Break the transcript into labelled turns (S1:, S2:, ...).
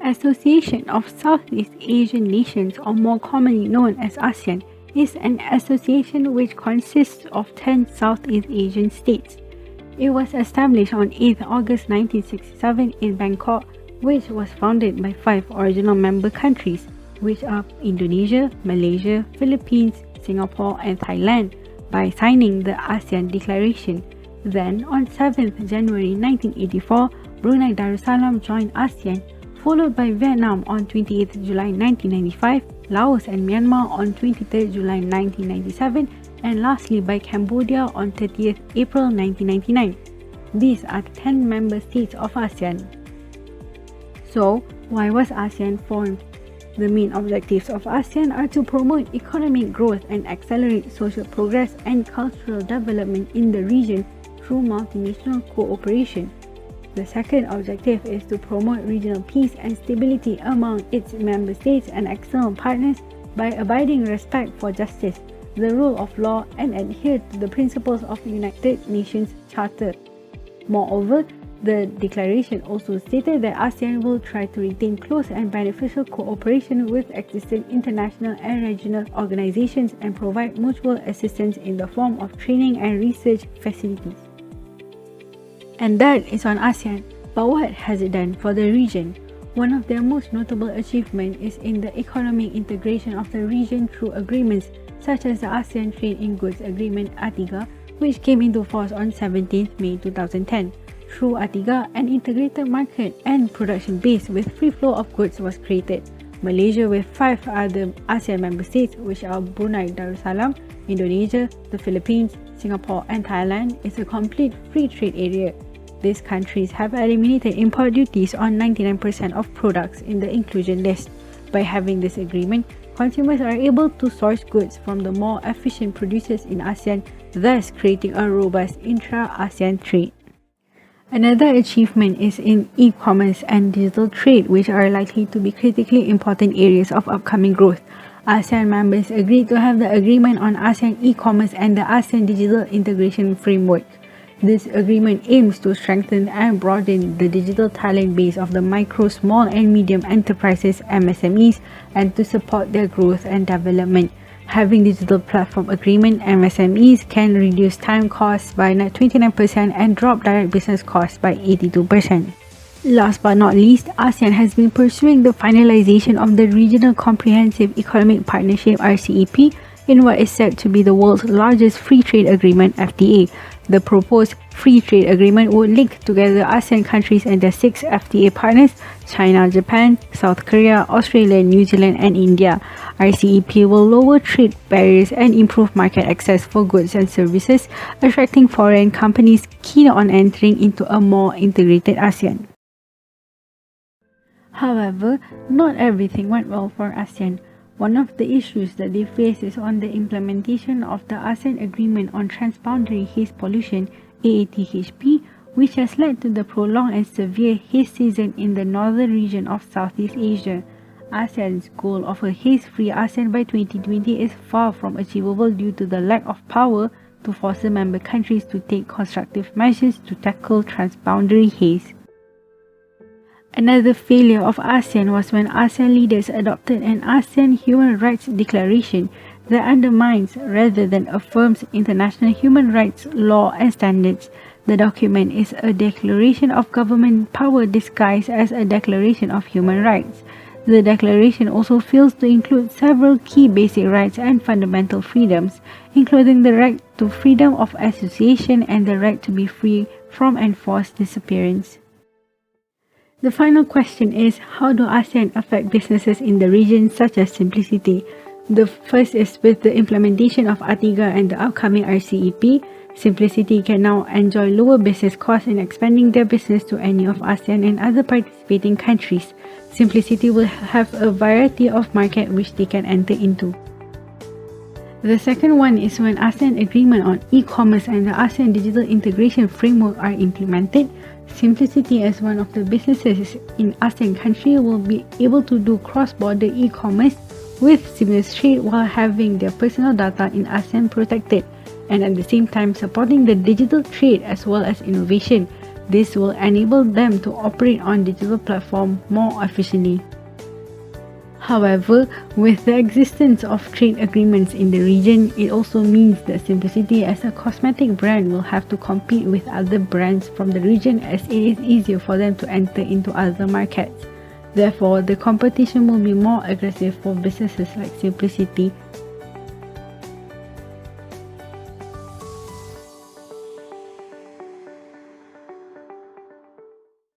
S1: Association of Southeast Asian Nations, or more commonly known as ASEAN, is an association which consists of 10 Southeast Asian states. It was established on 8 August 1967 in Bangkok, which was founded by 5 original member countries, which are Indonesia, Malaysia, Philippines, Singapore, and Thailand, by signing the ASEAN Declaration. Then, on 7th January 1984, Brunei Darussalam joined ASEAN, followed by Vietnam on 28th July 1995, Laos and Myanmar on 23rd July 1997, and lastly by Cambodia on 30th April 1999. These are the 10 member states of ASEAN. So, why was ASEAN formed? The main objectives of ASEAN are to promote economic growth and accelerate social progress and cultural development in the region through multinational cooperation. The second objective is to promote regional peace and stability among its member states and external partners by abiding respect for justice, the rule of law, and adhere to the principles of the United Nations Charter. Moreover, the declaration also stated that ASEAN will try to retain close and beneficial cooperation with existing international and regional organizations and provide mutual assistance in the form of training and research facilities. And that is on ASEAN. But what has it done for the region? One of their most notable achievements is in the economic integration of the region through agreements such as the ASEAN Trade in Goods Agreement (ATIGA), which came into force on 17th May 2010. Through ATIGA, an integrated market and production base with free flow of goods was created. Malaysia, with 5 other ASEAN member states, which are Brunei Darussalam, Indonesia, the Philippines, Singapore, and Thailand, is a complete free trade area. These countries have eliminated import duties on 99% of products in the inclusion list. By having this agreement, consumers are able to source goods from the more efficient producers in ASEAN, thus creating a robust intra-ASEAN trade. Another achievement is in e-commerce and digital trade, which are likely to be critically important areas of upcoming growth. ASEAN members agreed to have the agreement on ASEAN e-commerce and the ASEAN Digital Integration Framework. This agreement aims to strengthen and broaden the digital talent base of the micro, small and medium enterprises (MSMEs) and to support their growth and development. Having digital platform agreement, MSMEs can reduce time costs by 29% and drop direct business costs by 82%. Last but not least, ASEAN has been pursuing the finalization of the Regional Comprehensive Economic Partnership (RCEP) in what is said to be the world's largest free trade agreement (FTA). The proposed free trade agreement would link together ASEAN countries and their 6 FTA partners: China, Japan, South Korea, Australia, New Zealand, and India. RCEP will lower trade barriers and improve market access for goods and services, attracting foreign companies keen on entering into a more integrated ASEAN. However, not everything went well for ASEAN. One of the issues that they face is on the implementation of the ASEAN Agreement on Transboundary Haze Pollution (AATHP), which has led to the prolonged and severe haze season in the northern region of Southeast Asia. ASEAN's goal of a haze-free ASEAN by 2020 is far from achievable due to the lack of power to force member countries to take constructive measures to tackle transboundary haze. Another failure of ASEAN was when ASEAN leaders adopted an ASEAN Human Rights Declaration that undermines rather than affirms international human rights law and standards. The document is a declaration of government power disguised as a declaration of human rights. The declaration also fails to include several key basic rights and fundamental freedoms, including the right to freedom of association and the right to be free from enforced disappearance. The final question is, how do ASEAN affect businesses in the region such as SimplySiti? The first is with the implementation of ATIGA and the upcoming RCEP. SimplySiti can now enjoy lower business costs in expanding their business to any of ASEAN and other participating countries. SimplySiti will have a variety of markets which they can enter into. The second one is when ASEAN Agreement on E-commerce and the ASEAN Digital Integration Framework are implemented. SimplySiti, as one of the businesses in ASEAN country, will be able to do cross-border e-commerce with seamless trade while having their personal data in ASEAN protected, and at the same time supporting the digital trade as well as innovation. This will enable them to operate on digital platforms more efficiently. However, with the existence of trade agreements in the region, it also means that SimplySiti as a cosmetic brand will have to compete with other brands from the region, as it is easier for them to enter into other markets. Therefore, the competition will be more aggressive for businesses like SimplySiti